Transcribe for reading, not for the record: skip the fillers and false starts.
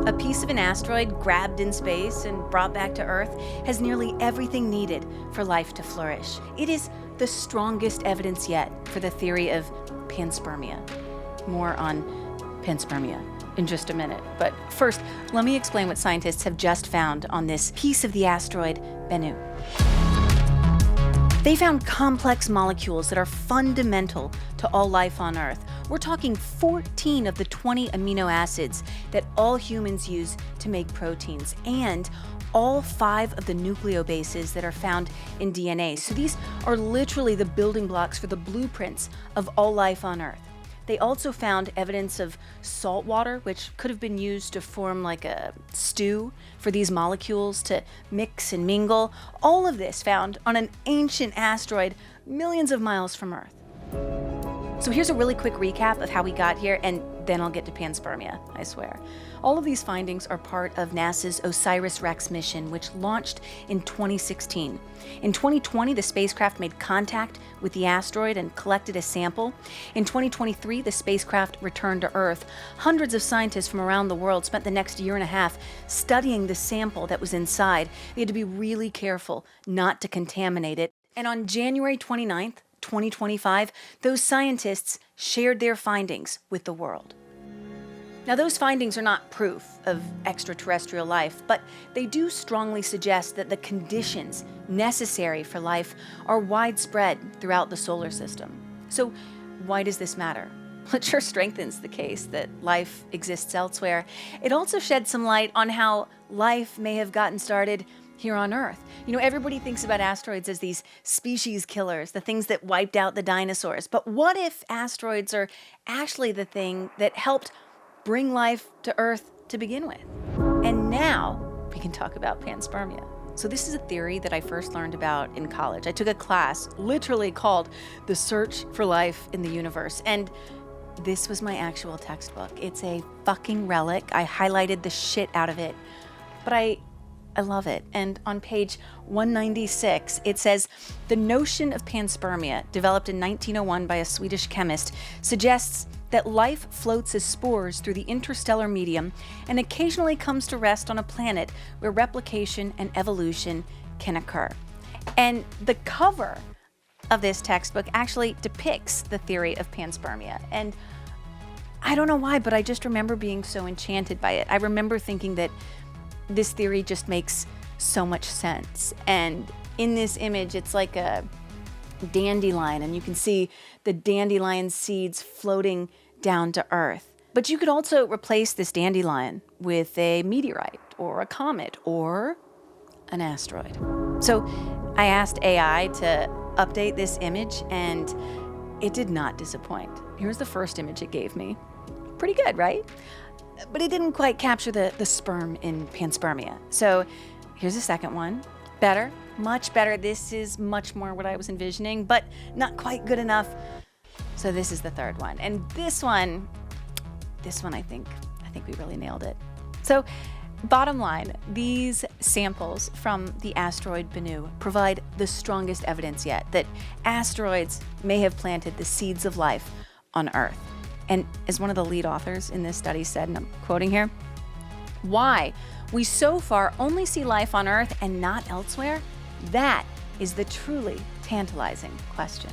A piece of an asteroid grabbed in space and brought back to Earth has nearly everything needed for life to flourish. It is the strongest evidence yet for the theory of panspermia. More on panspermia in just a minute. But first, let me explain what scientists have just found on this piece of the asteroid Bennu. They found complex molecules that are fundamental to all life on Earth. We're talking 14 of the 20 amino acids that all humans use to make proteins, and all 5 of the nucleobases that are found in DNA. So these are literally the building blocks for the blueprints of all life on Earth. They also found evidence of salt water, which could have been used to form like a stew for these molecules to mix and mingle. All of this found on an ancient asteroid millions of miles from Earth. So here's a really quick recap of how we got here, and then I'll get to panspermia, I swear. All of these findings are part of NASA's OSIRIS-REx mission, which launched in 2016. In 2020, the spacecraft made contact with the asteroid and collected a sample. In 2023, the spacecraft returned to Earth. Hundreds of scientists from around the world spent the next year and a half studying the sample that was inside. They had to be really careful not to contaminate it. And on January 29th, 2025, those scientists shared their findings with the world. Now, those findings are not proof of extraterrestrial life, but they do strongly suggest that the conditions necessary for life are widespread throughout the solar system. So why does this matter? Well, it sure strengthens the case that life exists elsewhere. It also sheds some light on how life may have gotten started here on Earth. You know, everybody thinks about asteroids as these species killers, the things that wiped out the dinosaurs. But what if asteroids are actually the thing that helped bring life to Earth to begin with? And now we can talk about panspermia. So this is a theory that I first learned about in college. I took a class literally called The Search for Life in the Universe. And this was my actual textbook. It's a fucking relic. I highlighted the shit out of it. But I love it. And on page 196, it says, the notion of panspermia, developed in 1901 by a Swedish chemist, suggests that life floats as spores through the interstellar medium and occasionally comes to rest on a planet where replication and evolution can occur. And the cover of this textbook actually depicts the theory of panspermia. And I don't know why, but I just remember being so enchanted by it. I remember thinking that this theory just makes so much sense. And in this image, it's like a dandelion, and you can see the dandelion seeds floating down to Earth. But you could also replace this dandelion with a meteorite or a comet or an asteroid. So I asked AI to update this image, and it did not disappoint. Here's the first image it gave me. Pretty good, right? But it didn't quite capture the sperm in panspermia. So here's the second one. Better, much better. This is much more what I was envisioning, but not quite good enough. So this is the third one. And this one I think we really nailed it. So bottom line, these samples from the asteroid Bennu provide the strongest evidence yet that asteroids may have planted the seeds of life on Earth. And as one of the lead authors in this study said, and I'm quoting here, why we so far only see life on Earth and not elsewhere, that is the truly tantalizing question.